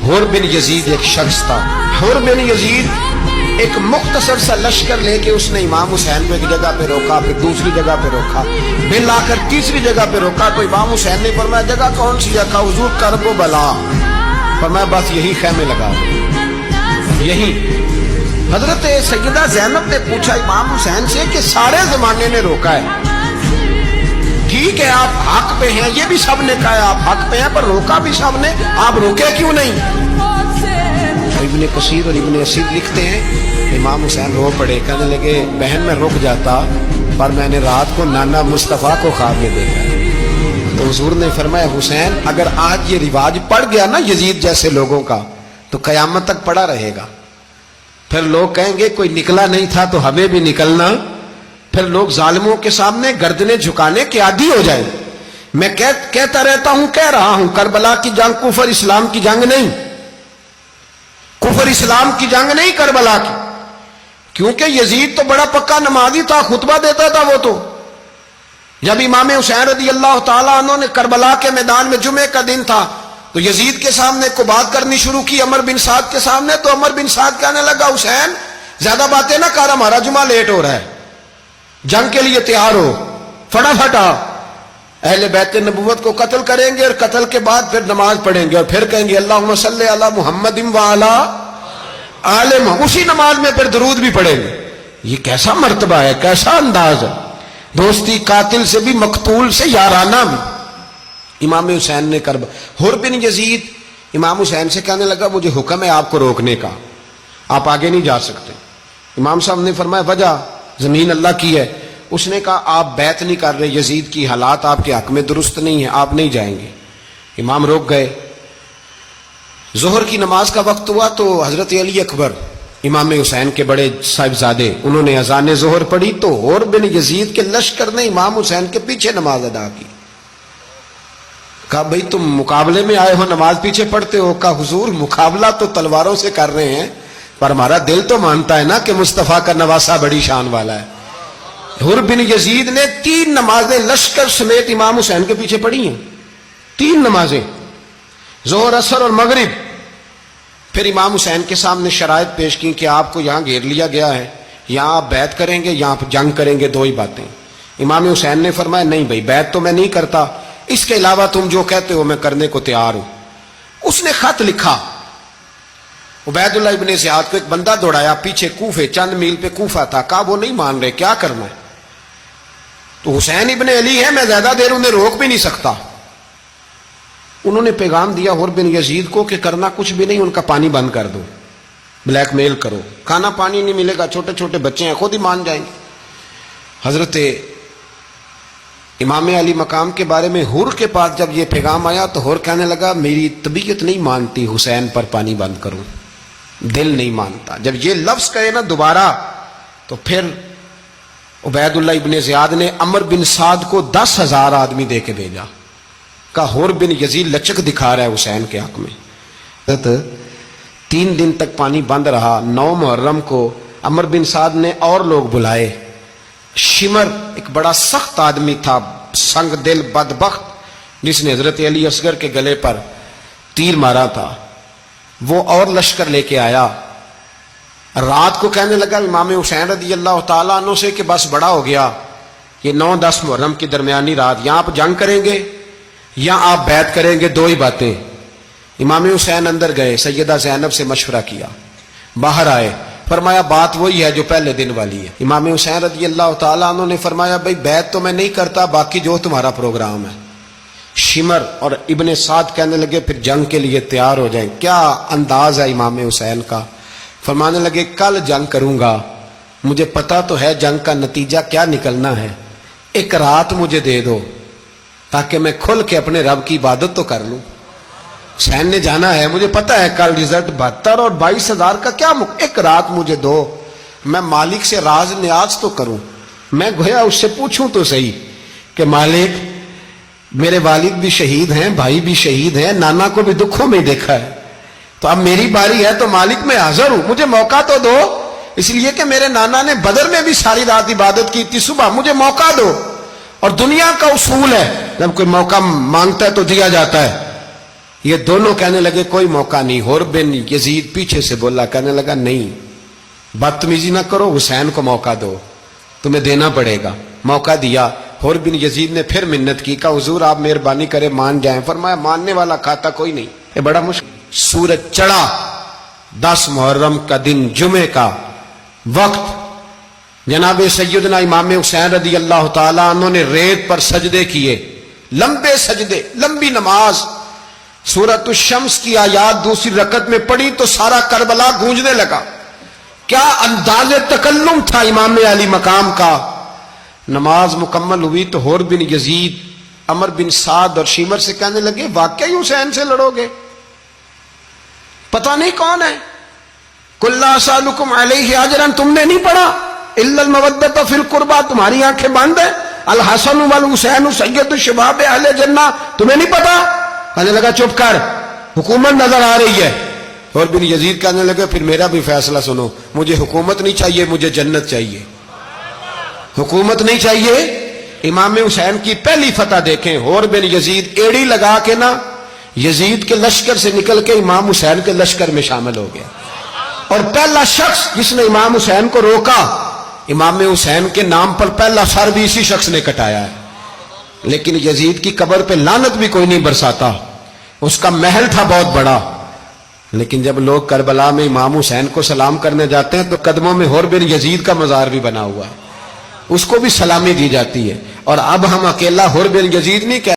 حر بن یزید ایک شخص تھا. حر بن یزید ایک مختصر سا لشکر لے کے اس نے امام حسین کو ایک جگہ پہ روکا, پھر دوسری جگہ پہ روکا, پھر لا کر تیسری جگہ پہ روکا. تو امام حسین نے فرمایا جگہ کون سی ہے؟ کہا حضور کرب و بلا. فرمایا بس یہی خیمے لگا یہی. حضرت سیدہ زینب نے پوچھا امام حسین سے کہ سارے زمانے نے روکا ہے, ٹھیک ہے آپ حق پہ ہیں, یہ بھی سب نے کہا ہے آپ حق پہ ہیں, پر روکا بھی سب نے, آپ روکے کیوں نہیں؟ ابن کثیر اور ابن اسیر لکھتے ہیں امام حسین رو پڑے, کہنے لگے بہن میں رک جاتا پر میں نے رات کو نانا مصطفیٰ کو خواب میں دیکھا. تو حضور نے فرمایا حسین اگر آج یہ رواج پڑ گیا نا یزید جیسے لوگوں کا تو قیامت تک پڑا رہے گا. پھر لوگ کہیں گے کوئی نکلا نہیں تھا تو ہمیں بھی نکلنا. پھر لوگ ظالموں کے سامنے گردنیں جھکانے کے عادی ہو جائیں. میں کہتا رہتا ہوں, کہہ رہا ہوں, کربلا کی جنگ کفر اسلام کی جنگ نہیں, کفر اسلام کی جنگ نہیں کربلا کی. کیونکہ یزید تو بڑا پکا نمازی تھا, خطبہ دیتا تھا. وہ تو جب امام حسین رضی اللہ تعالیٰ عنہ نے کربلا کے میدان میں جمعے کا دن تھا تو یزید کے سامنے کو بات کرنی شروع کی عمر بن سعد کے سامنے. تو عمر بن سعد کہنے لگا حسین زیادہ باتیں نہ کر, ہمارا جمعہ لیٹ ہو رہا ہے, جنگ کے لیے تیار ہو, فٹافٹ آ. اہل بیت نبوت کو قتل کریں گے اور قتل کے بعد پھر نماز پڑھیں گے اور پھر کہیں گے اللہم صلی علی محمد وعلی آل محمد, اسی نماز میں پھر درود بھی پڑھیں گے. یہ کیسا مرتبہ ہے, کیسا انداز ہے, دوستی قاتل سے بھی مقتول سے یارانہ بھی. امام حسین نے کرب. حر بن یزید امام حسین سے کہنے لگا مجھے حکم ہے آپ کو روکنے کا, آپ آگے نہیں جا سکتے. امام صاحب نے فرمایا وجہ زمین اللہ کی ہے. اس نے کہا آپ بیعت نہیں کر رہے, یزید کی حالات آپ کے حق میں درست نہیں ہیں, آپ نہیں جائیں گے. امام روک گئے. ظہر کی نماز کا وقت ہوا تو حضرت علی اکبر امام حسین کے بڑے صاحبزادے انہوں نے اذان ظہر پڑھی تو حر بن یزید کے لشکر نے امام حسین کے پیچھے نماز ادا کی. کہا بھئی تم مقابلے میں آئے ہو, نماز پیچھے پڑھتے ہو؟ کہا حضور مقابلہ تو تلواروں سے کر رہے ہیں پر ہمارا دل تو مانتا ہے نا کہ مصطفیٰ کا نواسہ بڑی شان والا ہے. حر بن یزید نے 3 نمازیں لشکر سمیت امام حسین کے پیچھے پڑھی ہیں, 3 نمازیں, ظہر اثر اور مغرب. پھر امام حسین کے سامنے شرائط پیش کی کہ آپ کو یہاں گھیر لیا گیا ہے, یہاں آپ بیعت کریں گے, یہاں آپ جنگ کریں گے, 2 ہی باتیں. امام حسین نے فرمایا نہیں بھائی بیعت تو میں نہیں کرتا, اس کے علاوہ تم جو کہتے ہو میں کرنے کو تیار ہوں. اس نے خط لکھا, عبید اللہ ابن زیاد کو ایک بندہ دوڑایا پیچھے کوفے, چند میل پہ کوفہ تھا. کہا وہ نہیں مان رہے, کیا کرنا ہے؟ تو حسین ابن علی ہے, میں زیادہ دیر انہیں روک بھی نہیں سکتا. انہوں نے پیغام دیا حر بن یزید کو کہ کرنا کچھ بھی نہیں, ان کا پانی بند کر دو, بلیک میل کرو, کھانا پانی نہیں ملے گا, چھوٹے چھوٹے بچے ہیں, خود ہی مان جائیں گے. حضرت امام علی مقام کے بارے میں حر کے پاس جب یہ پیغام آیا تو حر کہنے لگا میری طبیعت نہیں مانتی حسین پر پانی بند کروں, دل نہیں مانتا. جب یہ لفظ کہے نا دوبارہ تو پھر عبید اللہ ابن زیاد نے عمر بن سعد کو 10,000 آدمی دے کے بھیجا. کہا حر بن یزید لچک دکھا رہا ہے حسین کے حق میں. 3 دن تک پانی بند رہا. 9 محرم کو عمر بن سعد نے اور لوگ بلائے. شمر ایک بڑا سخت آدمی تھا, سنگ دل بدبخت, جس نے حضرت علی اصغر کے گلے پر تیر مارا تھا, وہ اور لشکر لے کے آیا. رات کو کہنے لگا امام حسین رضی اللہ تعالیٰ عنہ سے کہ بس بڑا ہو گیا, یہ 9-10 محرم کی درمیانی رات, یہاں آپ جنگ کریں گے یا آپ بیعت کریں گے, 2 ہی باتیں. امام حسین اندر گئے, سیدہ زینب سے مشورہ کیا, باہر آئے, فرمایا بات وہی ہے جو پہلے دن والی ہے. امام حسین رضی اللہ تعالیٰ عنہ نے فرمایا بھئی بیعت تو میں نہیں کرتا, باقی جو تمہارا پروگرام ہے. شمر اور ابن سعد کہنے لگے پھر جنگ کے لیے تیار ہو جائیں. کیا انداز ہے امام حسین کا. فرمانے لگے کل جنگ کروں گا, مجھے پتا تو ہے جنگ کا نتیجہ کیا نکلنا ہے, 1 رات مجھے دے دو تاکہ میں کھل کے اپنے رب کی عبادت تو کر لوں. حسین نے جانا ہے, مجھے پتا ہے کل رزلٹ 72 اور 22,000 کا کیا 1 رات مجھے دو, میں مالک سے راز نیاز تو کروں, میں گویا اس سے پوچھوں تو صحیح کہ مالک میرے والد بھی شہید ہیں, بھائی بھی شہید ہیں, نانا کو بھی دکھوں میں دیکھا ہے, تو اب میری باری ہے تو مالک میں حاضر ہوں, مجھے موقع تو دو. اس لیے کہ میرے نانا نے بدر میں بھی ساری رات عبادت کی تھی, صبح مجھے موقع دو. اور دنیا کا اصول ہے جب کوئی موقع مانگتا ہے تو دیا جاتا ہے. یہ دونوں کہنے لگے کوئی موقع نہیں. حر بن یزید پیچھے سے بولا, کہنے لگا نہیں بدتمیزی نہ کرو, حسین کو موقع دو, تمہیں دینا پڑے گا. موقع دیا. حر بن یزید نے پھر منت کی, کہا حضور آپ مہربانی کرے مان جائیں. فرمایا ماننے والا کھاتا کوئی نہیں. یہ بڑا مشکل. سورج چڑھا, 10 محرم کا دن, جمعے کا وقت. جناب سیدنا امام حسین رضی اللہ تعالیٰ عنہ نے ریت پر سجدے کیے, لمبے سجدے, لمبی نماز. سورۃ الشمس کی آیات دوسری رکعت میں پڑھی تو سارا کربلا گونجنے لگا. کیا انداز تکلم تھا امام علی مقام کا. نماز مکمل ہوئی تو حر بن یزید, عمر بن سعد اور شیمر سے کہنے لگے واقعی حسین سے لڑو گے؟ پتہ نہیں کون ہے. قل لا اسالکم علیہ اجرا, تم نے نہیں پڑھا الا المودۃ فی القربى, تمہاری آنکھیں بند ہیں. الحسن والحسین سید الشباب اہل جنہ, تمہیں نہیں پتا؟ کہنے لگا چپ کر, حکومت نظر آ رہی ہے. اور بن یزید کہنے لگے پھر میرا بھی فیصلہ سنو, مجھے حکومت نہیں چاہیے, مجھے جنت چاہیے. حکومت نہیں چاہیے. امام حسین کی پہلی فتح دیکھیں, اور بن یزید ایڑی لگا کے نا یزید کے لشکر سے نکل کے امام حسین کے لشکر میں شامل ہو گیا. اور پہلا شخص جس نے امام حسین کو روکا, امام حسین کے نام پر پہلا سر بھی اسی شخص نے کٹایا ہے. لیکن یزید کی قبر پہ لعنت بھی کوئی نہیں برساتا, اس کا محل تھا بہت بڑا. لیکن جب لوگ کربلا میں امام حسین کو سلام کرنے جاتے ہیں تو قدموں میں حر بن یزید کا مزار بھی بنا ہوا ہے, اس کو بھی سلامی دی جاتی ہے. اور اب ہم اکیلا حر بن یزید نہیں کہتے.